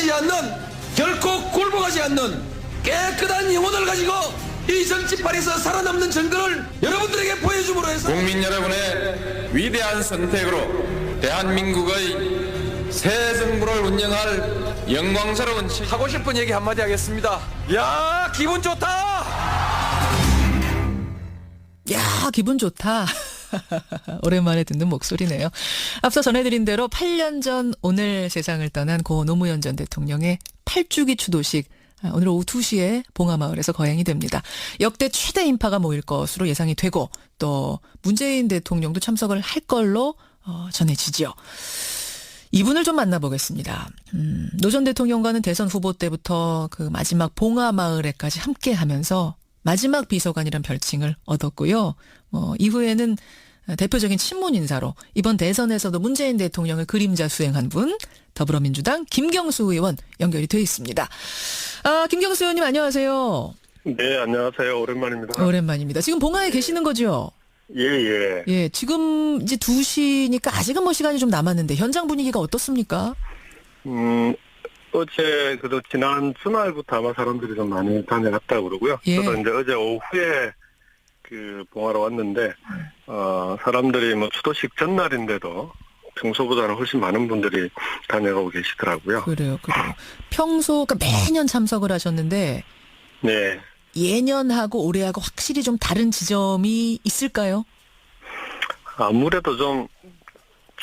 굴복하지 않는, 결코 굴복하지 않는 깨끗한 영혼을 가지고 이 정치판에서 살아남는 증거를 여러분들에게 보여줌으로 해서 국민 여러분의 위대한 선택으로 대한민국의 새 정부를 운영할 영광스러운 하고 싶은 얘기 한마디 하겠습니다. 야, 기분 좋다. 야, 기분 좋다. 오랜만에 듣는 목소리네요. 앞서 전해드린 대로 8년 전 오늘 세상을 떠난 고 노무현 전 대통령의 8주기 추도식 오늘 오후 2시에 봉하마을에서 거행이 됩니다. 역대 최대 인파가 모일 것으로 예상이 되고 또 문재인 대통령도 참석을 할 걸로 전해지죠. 이분을 좀 만나보겠습니다. 노 전 대통령과는 대선 후보 때부터 그 마지막 봉하마을에까지 함께 하면서 마지막 비서관이란 별칭을 얻었고요. 이후에는 대표적인 친문 인사로 이번 대선에서도 문재인 대통령을 그림자 수행한 분, 더불어민주당 김경수 의원 연결이 돼 있습니다. 김경수 의원님 안녕하세요. 네, 안녕하세요. 오랜만입니다. 오랜만입니다. 지금 봉하에 계시는 거죠? 예. 예, 지금 이제 2시니까 아직은 뭐 시간이 좀 남았는데 현장 분위기가 어떻습니까? 어제 그래도 지난 주말부터 아마 사람들이 좀 많이 다녀갔다고 그러고요. 예. 저도 이제 어제 오후에 그 봉하러 왔는데 사람들이 뭐 추도식 전날인데도 평소보다는 훨씬 많은 분들이 다녀가고 계시더라고요. 그래요. 평소 그러니까 매년 참석을 하셨는데 네. 예년하고 올해하고 확실히 좀 다른 지점이 있을까요? 아무래도 좀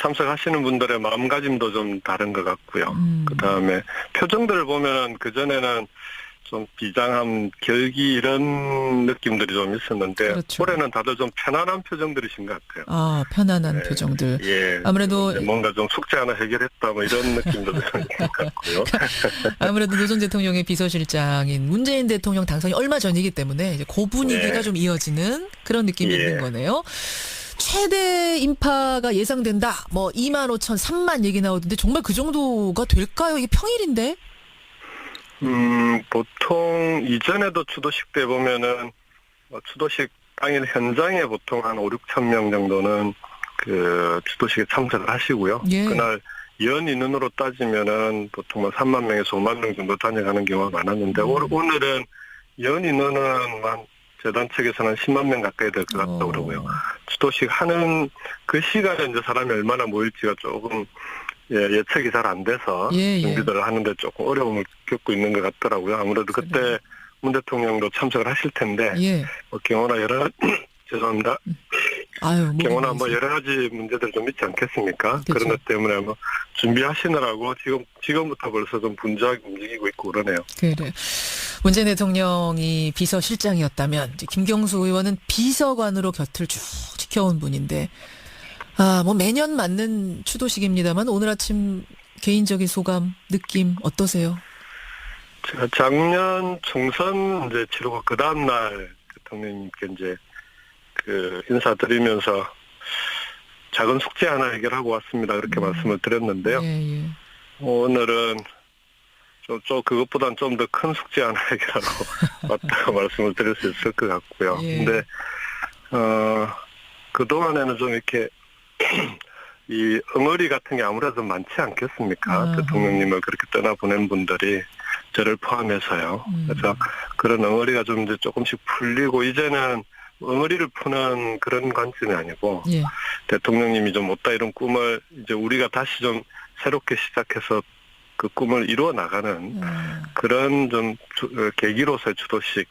참석하시는 분들의 마음가짐도 좀 다른 것 같고요. 그다음에 표정들을 보면 그전에는 좀 비장함, 결기 이런 느낌들이 좀 있었는데 그렇죠. 올해는 다들 좀 편안한 표정들이신 것 같아요. 편안한 네. 표정들. 예. 아무래도 뭔가 좀 숙제 하나 해결했다 뭐 이런 느낌도 좀 있는 것 같고요. 아무래도 노 전 대통령의 비서실장인 문재인 대통령 당선이 얼마 전이기 때문에 이제 그 분위기가 네. 좀 이어지는 그런 느낌이 예. 있는 거네요. 최대 인파가 예상된다. 뭐 2만 5천, 3만 얘기 나오던데 정말 그 정도가 될까요? 이게 평일인데? 보통 이전에도 추도식 때 보면은 추도식 당일 현장에 보통 한 5, 6천 명 정도는 그 추도식에 참석을 하시고요. 예. 그날 연 인원으로 따지면은 보통 뭐 3만 명에서 5만 명 정도 다녀가는 경우가 많았는데 오늘은 연 인원은 한 재단 측에서는 10만 명 가까이 될 것 같다고 그러고요. 추도식 하는 그 시간에 이제 사람이 얼마나 모일지가 조금 예측이 잘 안 돼서 예. 준비들을 하는데 조금 어려움을 겪고 있는 것 같더라고요. 아무래도 그때 문 대통령도 참석을 하실 텐데 예. 경호나 죄송합니다. 경호나 뭐 모르겠어요. 여러 가지 문제들 좀 있지 않겠습니까? 그렇죠. 그런 것 때문에 뭐 준비하시느라고 지금부터 벌써 좀 분주하게 움직이고 있고 그러네요. 그래. 문재인 대통령이 비서실장이었다면 이제 김경수 의원은 비서관으로 곁을 쭉 지켜온 분인데 뭐 매년 맞는 추도식입니다만 오늘 아침 개인적인 소감, 느낌 어떠세요? 제가 작년 총선 이제 치르고 그 다음 날 대통령님께 이제 그 인사드리면서 작은 숙제 하나 해결하고 왔습니다. 그렇게 말씀을 드렸는데요. 예. 오늘은 좀 그것보다는 좀 더 큰 숙제 하나 해결하러 왔다고 말씀을 드릴 수 있을 것 같고요. 예. 근데 그동안에는 좀 이렇게 이 응어리 같은 게 아무래도 많지 않겠습니까? 대통령님을 그렇게 떠나보낸 분들이 저를 포함해서요. 그래서 그런 응어리가 좀 이제 조금씩 풀리고 이제는 응어리를 푸는 그런 관점이 아니고 예. 대통령님이 좀 못다 이룬 꿈을 이제 우리가 다시 좀 새롭게 시작해서 그 꿈을 이루어 나가는 그런 좀 계기로서의 추도식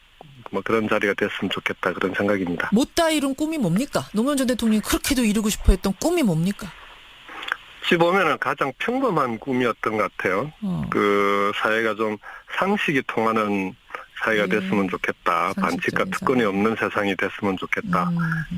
뭐 그런 자리가 됐으면 좋겠다 그런 생각입니다. 못다 이룬 꿈이 뭡니까? 노무현 전 대통령이 그렇게도 이루고 싶어 했던 꿈이 뭡니까? 어찌 보면은 가장 평범한 꿈이었던 것 같아요. 그 사회가 좀 상식이 통하는 사회가 됐으면 좋겠다. 반칙과 특권이 없는 세상이 됐으면 좋겠다.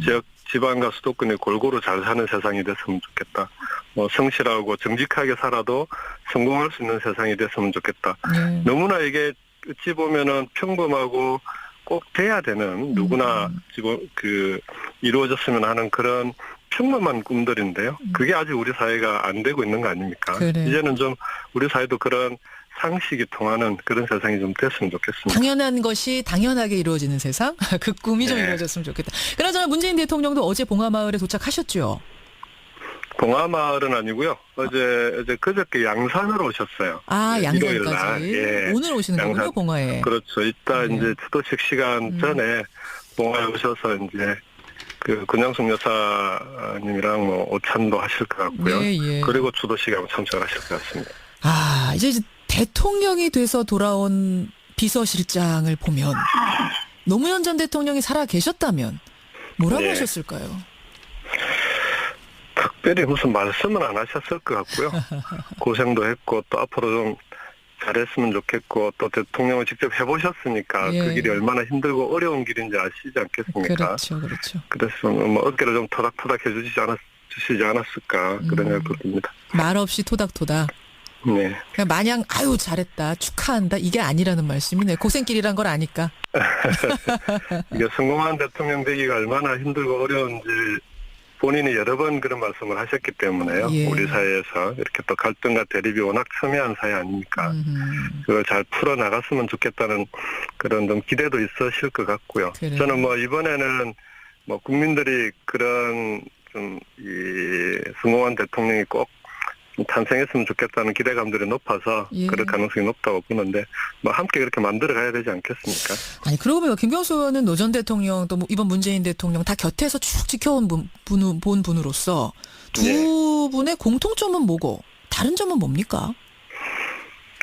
지역 지방과 수도권이 골고루 잘 사는 세상이 됐으면 좋겠다. 뭐 성실하고 정직하게 살아도 성공할 수 있는 세상이 됐으면 좋겠다. 너무나 이게 어찌 보면은 평범하고 꼭 돼야 되는 누구나 지금 그 이루어졌으면 하는 그런 평범한 꿈들인데요. 그게 아직 우리 사회가 안 되고 있는 거 아닙니까? 그래. 이제는 좀 우리 사회도 그런 상식이 통하는 그런 세상이 좀 됐으면 좋겠습니다. 당연한 것이 당연하게 이루어지는 세상? 그 꿈이 좀 네. 이루어졌으면 좋겠다. 그나저나 문재인 대통령도 어제 봉하마을에 도착하셨죠? 봉화마을은 아니고요. 어제 그저께 양산으로 오셨어요. 아, 네, 일요일 날. 양산까지. 예. 오늘 오시는 거군요, 양산. 봉화에. 그렇죠. 이따 네. 이제 추도식 시간 전에 봉화에 오셔서 이제 그 권양숙 여사님이랑 뭐 오찬도 하실 것 같고요. 예, 예. 그리고 추도식에 참석을 하실 것 같습니다. 아, 이제 대통령이 돼서 돌아온 비서실장을 보면 노무현 전 대통령이 살아 계셨다면 뭐라고 네. 하셨을까요? 특별히 무슨 말씀은 안 하셨을 것 같고요. 고생도 했고 또 앞으로 좀 잘했으면 좋겠고 또 대통령을 직접 해보셨으니까 예. 그 길이 얼마나 힘들고 어려운 길인지 아시지 않겠습니까? 그렇죠, 그렇죠. 그래서 뭐 어깨를 좀 토닥토닥 해주시지 않았을까 그런 생각이 듭니다. 말 없이 토닥토닥. 네. 그냥 마냥 아유 잘했다 축하한다 이게 아니라는 말씀이네. 고생길이란 걸 아니까. 이게 성공한 대통령 되기가 얼마나 힘들고 어려운지 본인이 여러 번 그런 말씀을 하셨기 때문에요. 예. 우리 사회에서 이렇게 또 갈등과 대립이 워낙 첨예한 사회 아닙니까? 그걸 잘 풀어나갔으면 좋겠다는 그런 좀 기대도 있으실 것 같고요. 그래요. 저는 뭐 이번에는 뭐 국민들이 그런 좀 이 성공한 대통령이 꼭 탄생했으면 좋겠다는 기대감들이 높아서 예. 그럴 가능성이 높다고 보는데 뭐 함께 그렇게 만들어 가야 되지 않겠습니까? 아니 그러고 보면 김경수 의원은 노 전 대통령 또 이번 문재인 대통령 다 곁에서 쭉 지켜온 본 분으로서 두 네. 분의 공통점은 뭐고 다른 점은 뭡니까?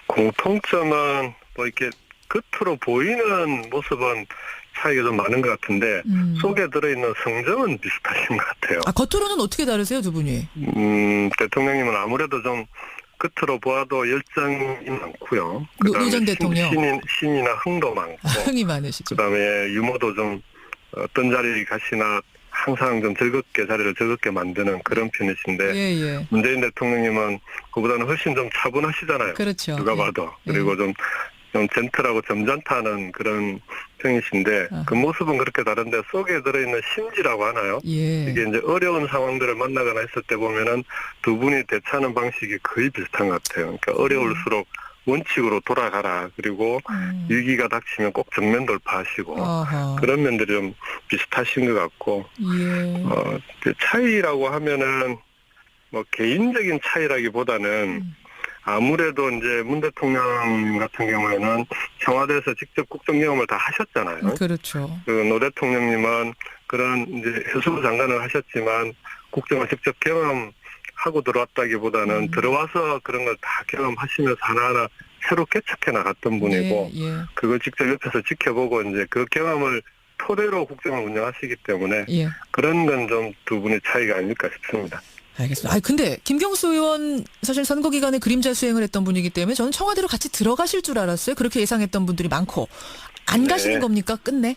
공통점은 뭐 이렇게 겉으로 보이는 모습은 차이가 좀 많은 것 같은데 속에 들어있는 성정은 비슷하신 것 같아요. 아 겉으로는 어떻게 다르세요 두 분이? 대통령님은 아무래도 좀 겉으로 보아도 열정이 많고요. 노 전 대통령. 신이나 흥도 많고 흥이 많으시죠. 그다음에 유머도 좀 어떤 자리에 가시나 항상 좀 자리를 즐겁게 만드는 그런 편이신데 예예. 문재인 대통령님은 그보다는 훨씬 좀 차분하시잖아요. 그렇죠. 누가 예. 봐도. 그리고 좀 젠틀하고 점잖다는 그런 편이신데 아하. 그 모습은 그렇게 다른데 속에 들어있는 심지라고 하나요? 예. 이게 이제 어려운 상황들을 만나거나 했을 때 보면은 두 분이 대처하는 방식이 거의 비슷한 것 같아요. 그러니까 어려울수록 원칙으로 돌아가라. 그리고 위기가 닥치면 꼭 정면 돌파하시고 아하. 그런 면들이 좀 비슷하신 것 같고 예. 그 차이라고 하면은 뭐 개인적인 차이라기보다는 아무래도 이제 문 대통령 같은 경우에는 청와대에서 직접 국정 경험을 다 하셨잖아요. 그렇죠. 그 노 대통령님은 그런 이제 해수부 장관을 하셨지만 국정을 직접 경험하고 들어왔다기보다는 들어와서 그런 걸 다 경험하시면서 하나하나 새로 개척해 나갔던 분이고 예, 예. 그걸 직접 옆에서 지켜보고 이제 그 경험을 토대로 국정을 운영하시기 때문에 예. 그런 건 좀 두 분의 차이가 아닐까 싶습니다. 알겠습니다. 아 근데 김경수 의원 사실 선거 기간에 그림자 수행을 했던 분이기 때문에 저는 청와대로 같이 들어가실 줄 알았어요. 그렇게 예상했던 분들이 많고 안 네. 가시는 겁니까? 끝내?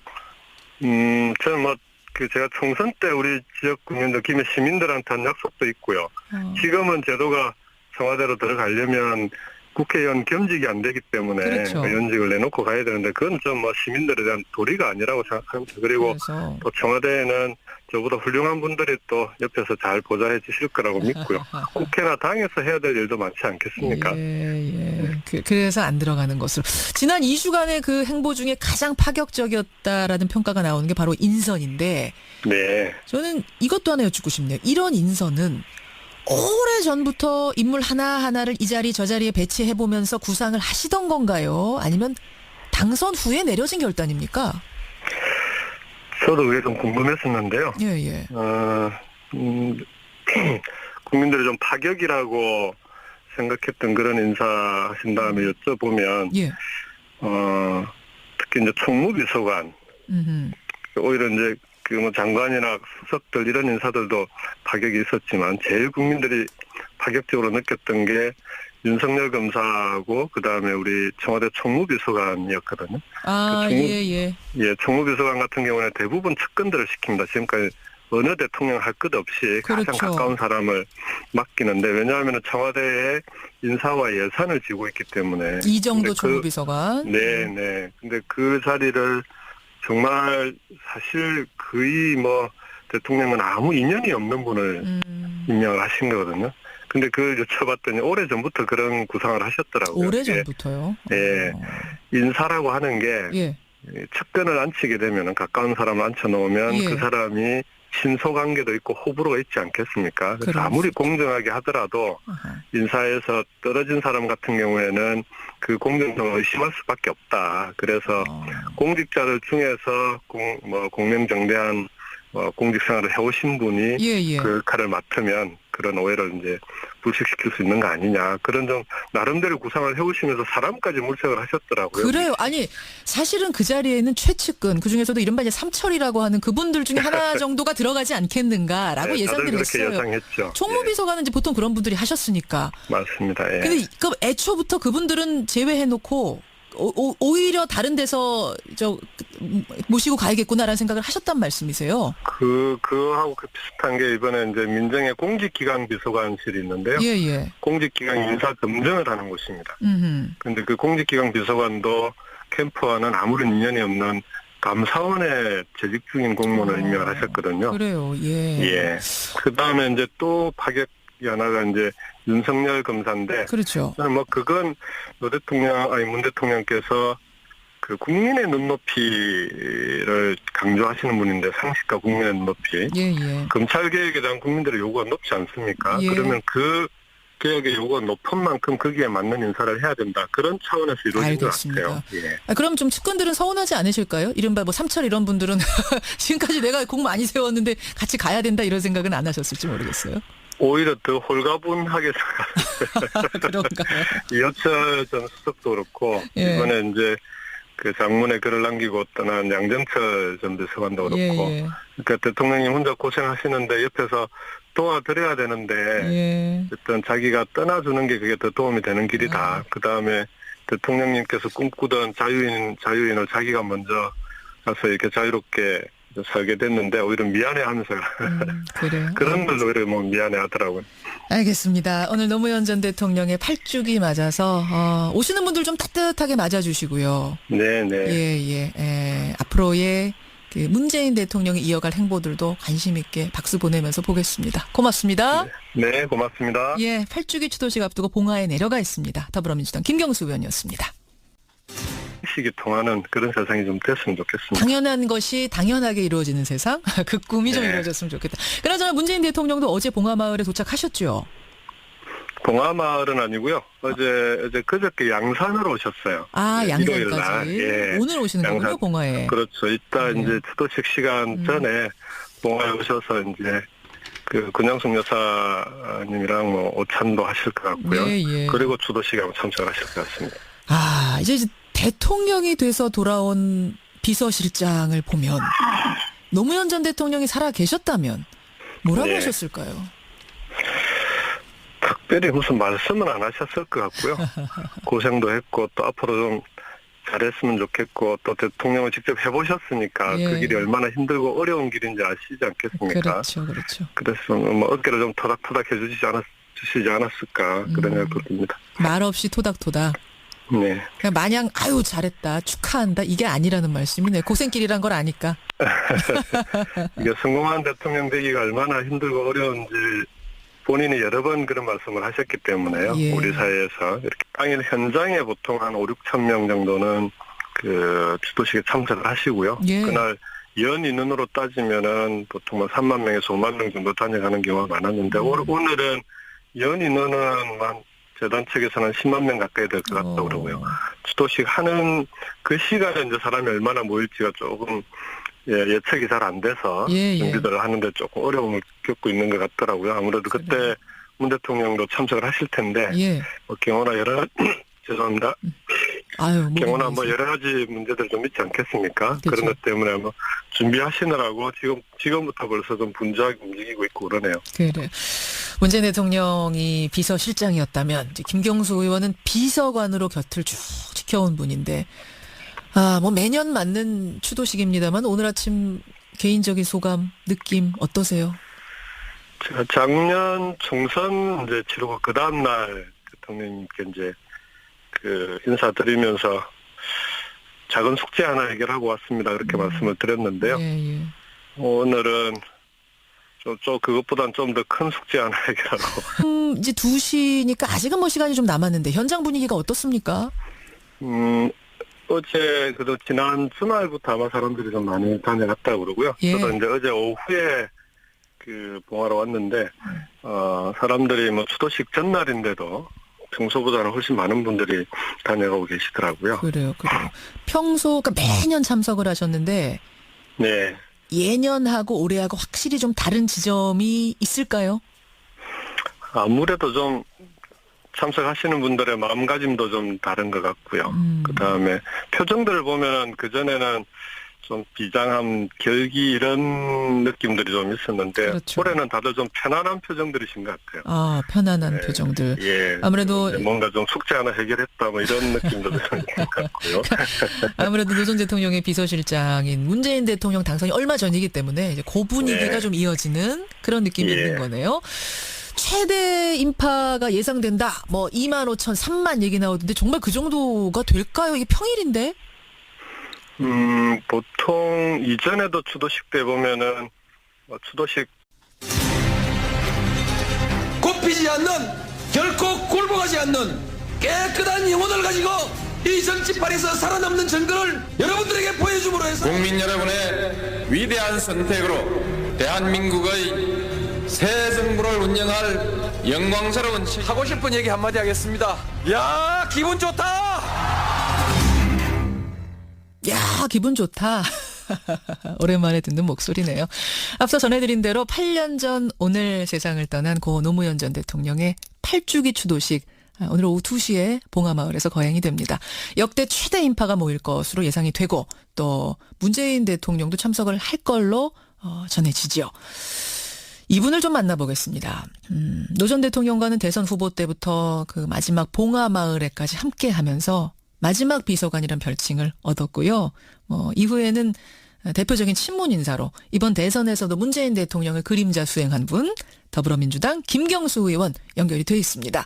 저는 뭐 그 제가 총선 때 우리 지역 국민들, 김해 시민들한테 한 약속도 있고요. 지금은 제도가 청와대로 들어가려면 국회의원 겸직이 안 되기 때문에 그렇죠. 의원직을 내놓고 가야 되는데 그건 좀 뭐 시민들에 대한 도리가 아니라고 생각합니다. 그리고 그래서 또 청와대에는 저보다 훌륭한 분들이 또 옆에서 잘 보좌해 주실 거라고 믿고요. 국회나 당에서 해야 될 일도 많지 않겠습니까? 예. 그래서 안 들어가는 것으로. 지난 2주간의 그 행보 중에 가장 파격적이었다라는 평가가 나오는 게 바로 인선인데 네. 저는 이것도 하나 여쭙고 싶네요. 이런 인선은 오래 전부터 인물 하나하나를 이 자리 저 자리에 배치해보면서 구상을 하시던 건가요? 아니면 당선 후에 내려진 결단입니까? 저도 그게 좀 궁금했었는데요. 예. 국민들이 좀 파격이라고 생각했던 그런 인사하신 다음에 여쭤보면, 예. 특히 이제 총무비서관, 오히려 이제 그 뭐 장관이나 수석들 이런 인사들도 파격이 있었지만, 제일 국민들이 파격적으로 느꼈던 게 윤석열 검사하고, 그 다음에 우리 청와대 총무비서관이었거든요. 아, 예. 예, 총무비서관 같은 경우는 대부분 측근들을 시킵니다. 지금까지 어느 대통령 할 것 없이 그렇죠. 가장 가까운 사람을 맡기는데 왜냐하면 청와대에 인사와 예산을 지고 있기 때문에 이정도 총무비서관. 네. 근데 그 자리를 정말 사실 거의 뭐 대통령은 아무 인연이 없는 분을 임명을 하신 거거든요. 근데 그걸 여쭤봤더니 오래전부터 그런 구상을 하셨더라고요. 오래전부터요? 예. 인사라고 하는 게 예. 측근을 앉히게 되면 가까운 사람을 앉혀놓으면 예. 그 사람이 친소관계도 있고 호불호가 있지 않겠습니까? 그래서 그럼. 아무리 공정하게 하더라도 아하. 인사에서 떨어진 사람 같은 경우에는 그 공정성을 의심할 수밖에 없다. 그래서 공직자들 중에서 공명정대한 공직생활을 해오신 분이 예, 예. 그 역할을 맡으면 그런 오해를 이제 불식시킬 수 있는 거 아니냐. 그런 좀 나름대로 구상을 해오시면서 사람까지 물색을 하셨더라고요. 그래요. 아니 사실은 그 자리에는 최측근 그중에서도 이른바 이제 삼철이라고 하는 그분들 중에 하나 정도가 들어가지 않겠는가라고 네, 다들 예상들을 그렇게 했어요. 예상했죠. 총무비서관은 이제 보통 그런 분들이 하셨으니까. 맞습니다. 예. 근데 그 애초부터 그분들은 제외해놓고 오히려 다른 데서 모시고 가야겠구나라는 생각을 하셨단 말씀이세요. 그하고 비슷한 게 이번에 이제 민정의 공직기강 비서관실이 있는데요. 예, 예. 공직기강 인사 검증을 하는 곳입니다. 음흠. 근데 그 공직기강 비서관도 캠프와는 아무런 인연이 없는 감사원에 재직 중인 공무원을 임명을 하셨거든요. 그래요. 예. 예. 그 다음에 이제 또 파격이 하나가 이제 윤석열 검사인데. 그렇죠. 저는 그건 문 대통령께서 그 국민의 눈높이를 강조하시는 분인데 상식과 국민의 눈높이. 예, 예. 검찰 개혁에 대한 국민들의 요구가 높지 않습니까? 예. 그러면 그 개혁의 요구가 높은 만큼 거기에 맞는 인사를 해야 된다. 그런 차원에서 이루어진 알겠습니다. 것 같아요. 예. 그럼 좀 측근들은 서운하지 않으실까요? 이른바 삼철 이런 분들은 지금까지 내가 공 많이 세웠는데 같이 가야 된다 이런 생각은 안 하셨을지 모르겠어요. 오히려 더 홀가분하게 그런가요? 이호철 전 수석도 그렇고 예. 이번에 이제 그 장문에 글을 남기고 떠난 양정철 전 비서관도 그렇고 예, 그러니까 대통령님 혼자 고생하시는데 옆에서 도와드려야 되는데 예. 어떤 자기가 떠나주는 게 그게 더 도움이 되는 길이다. 그 다음에 대통령님께서 꿈꾸던 자유인을 자기가 먼저 가서 이렇게 자유롭게 살게 됐는데 오히려 미안해하면서 그래요. 그런 걸로 오히려 미안해하더라고요. 알겠습니다. 오늘 노무현 전 대통령의 8주기 맞아서 오시는 분들 좀 따뜻하게 맞아주시고요. 네네. 예. 앞으로의 그 문재인 대통령이 이어갈 행보들도 관심 있게 박수 보내면서 보겠습니다. 고맙습니다. 네, 고맙습니다. 예, 8주기 추도식 앞두고 봉화에 내려가 있습니다. 더불어민주당 김경수 의원이었습니다. 시기 통하는 그런 세상이 좀 됐으면 좋겠습니다. 당연한 것이 당연하게 이루어지는 세상? 그 꿈이 좀 네. 이루어졌으면 좋겠다. 그나저나 문재인 대통령도 어제 봉화마을에 도착하셨죠? 봉화마을은 아니고요. 어제 그저께 양산으로 오셨어요. 아, 네, 일요일 날. 양산까지. 예. 오늘 오시는 거군요, 봉화에. 그렇죠. 이따 네. 이제 추도식 시간 전에 봉화에 오셔서 이제 그 권양숙 여사님이랑 오찬도 하실 것 같고요. 예. 그리고 추도식에 참석을 하실 것 같습니다. 이제 대통령이 돼서 돌아온 비서실장을 보면 노무현 전 대통령이 살아 계셨다면 뭐라고 네. 하셨을까요? 특별히 무슨 말씀은 안 하셨을 것 같고요. 고생도 했고 또 앞으로 좀 잘했으면 좋겠고 또 대통령을 직접 해보셨으니까 예. 그 길이 얼마나 힘들고 어려운 길인지 아시지 않겠습니까? 그렇죠. 그래서 어깨를 좀 토닥토닥 해주시지 않았을까 그런 생각도 듭니다. 말 없이 토닥토닥. 네. 그냥 마냥 아유 잘했다 축하한다 이게 아니라는 말씀이네. 고생길이란 걸 아니까. 이게 성공한 대통령 되기가 얼마나 힘들고 어려운지 본인이 여러 번 그런 말씀을 하셨기 때문에요. 예. 우리 사회에서 이렇게 당일 현장에 보통 한 5-6천 명 정도는 그 추도식에 참석을 하시고요. 예. 그날 연 인원으로 따지면은 보통 3만 명에서 5만 명 정도 다녀가는 경우가 많았는데 오늘은 연 인원은 재단 측에서는 10만 명 가까이 될 것 같다고 그러고요. 추도식 하는 그 시간에 이제 사람이 얼마나 모일지가 조금 예측이 잘 안 돼서 예. 준비들을 하는데 조금 어려움을 겪고 있는 것 같더라고요. 아무래도 그때 문 대통령도 참석을 하실 텐데 예. 경호나 죄송합니다. 아유, 경호나 여러 가지 문제들 좀 있지 않겠습니까? 그렇죠. 그런 것 때문에 준비하시느라고 지금부터 벌써 좀 분주하게 움직이고 있고 그러네요. 그래. 문재인 대통령이 비서실장이었다면 이제 김경수 의원은 비서관으로 곁을 쭉 지켜온 분인데 매년 맞는 추도식입니다만 오늘 아침 개인적인 소감, 느낌 어떠세요? 제가 작년 총선 이제 치르고 그 다음 날 대통령님께 이제 그 인사드리면서 작은 숙제 하나 해결하고 왔습니다. 그렇게 말씀을 드렸는데요. 예. 오늘은 그것보다는 좀 더 큰 숙제 하나 해결하고. 이제 2시니까 아직은 시간이 좀 남았는데 현장 분위기가 어떻습니까? 어제 지난 주말부터 아마 사람들이 좀 많이 다녀갔다고 그러고요. 예. 저도 이제 어제 오후에 봉하러 왔는데, 사람들이 뭐 추도식 전날인데도 평소보다는 훨씬 많은 분들이 다녀가고 계시더라고요. 그래요. 평소, 그러니까 매년 참석을 하셨는데, 네. 예년하고 올해하고 확실히 좀 다른 지점이 있을까요? 아무래도 좀 참석하시는 분들의 마음가짐도 좀 다른 것 같고요. 그 다음에 표정들을 보면 그전에는 좀 비장함, 결기 이런 느낌들이 좀 있었는데 그렇죠. 올해는 다들 좀 편안한 표정들이신 것 같아요. 아, 편안한 표정들. 예. 아무래도 뭔가 좀 숙제 하나 해결했다 뭐 이런 느낌도 좀 있는 것 같고요. 아무래도 노 전 대통령의 비서실장인 문재인 대통령 당선이 얼마 전이기 때문에 이제 그 분위기가 네. 좀 이어지는 그런 느낌이 예. 있는 거네요. 최대 인파가 예상된다. 뭐 2만 5천, 3만 얘기 나오던데 정말 그 정도가 될까요? 이게 평일인데? 보통 이전에도 추도식 때 보면은 추도식 굽히지 않는, 결코 굴복하지 않는 깨끗한 영혼을 가지고 이 정치판에서 살아남는 증거를 여러분들에게 보여줌으로 해서 국민 여러분의 위대한 선택으로 대한민국의 새 정부를 운영할 영광스러운 하고 싶은 얘기 한마디 하겠습니다. 야, 기분 좋다. 야, 기분 좋다. 오랜만에 듣는 목소리네요. 앞서 전해드린 대로 8년 전 오늘 세상을 떠난 고 노무현 전 대통령의 8주기 추도식 오늘 오후 2시에 봉하마을에서 거행이 됩니다. 역대 최대 인파가 모일 것으로 예상이 되고 또 문재인 대통령도 참석을 할 걸로 전해지지요. 이분을 좀 만나보겠습니다. 노 전 대통령과는 대선 후보 때부터 그 마지막 봉하마을에까지 함께 하면서 마지막 비서관이란 별칭을 얻었고요. 이후에는 대표적인 친문 인사로 이번 대선에서도 문재인 대통령을 그림자 수행한 분, 더불어민주당 김경수 의원 연결이 돼 있습니다.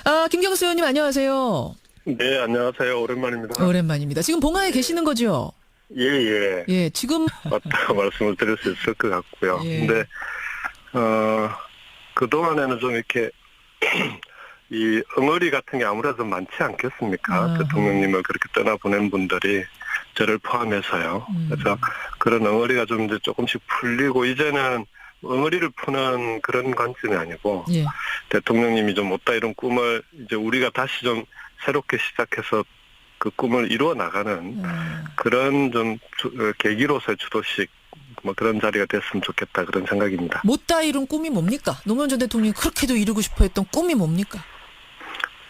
아, 김경수 의원님 안녕하세요. 네, 안녕하세요. 오랜만입니다. 오랜만입니다. 지금 봉하에 계시는 거죠? 예. 예, 지금 맞다고 말씀을 드릴 수 있을 것 같고요. 예. 근데 그동안에는 좀 이렇게 이 응어리 같은 게 아무래도 많지 않겠습니까? 대통령님을 그렇게 떠나보낸 분들이 저를 포함해서요. 그래서 그런 응어리가 좀 이제 조금씩 풀리고 이제는 응어리를 푸는 그런 관점이 아니고 예. 대통령님이 좀 못다 이룬 꿈을 이제 우리가 다시 좀 새롭게 시작해서 그 꿈을 이루어 나가는 그런 좀 계기로서의 추도식 뭐 그런 자리가 됐으면 좋겠다 그런 생각입니다. 못다 이룬 꿈이 뭡니까? 노무현 전 대통령이 그렇게도 이루고 싶어 했던 꿈이 뭡니까?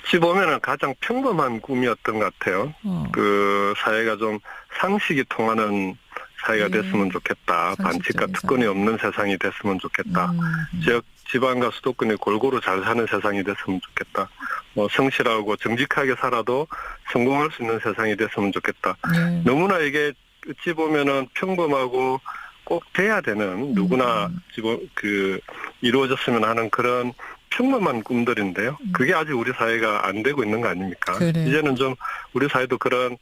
어찌 보면은 가장 평범한 꿈이었던 것 같아요. 그 사회가 좀 상식이 통하는 사회가 됐으면 좋겠다. 반칙과 특권이 없는 세상이 됐으면 좋겠다. 지역 지방과 수도권이 골고루 잘 사는 세상이 됐으면 좋겠다. 뭐 성실하고 정직하게 살아도 성공할 수 있는 세상이 됐으면 좋겠다. 너무나 이게 어찌 보면은 평범하고 꼭 돼야 되는 누구나 이루어졌으면 하는 그런 평범한 꿈들인데요. 그게 아직 우리 사회가 안 되고 있는 거 아닙니까? 그래. 이제는 좀 우리 사회도 그런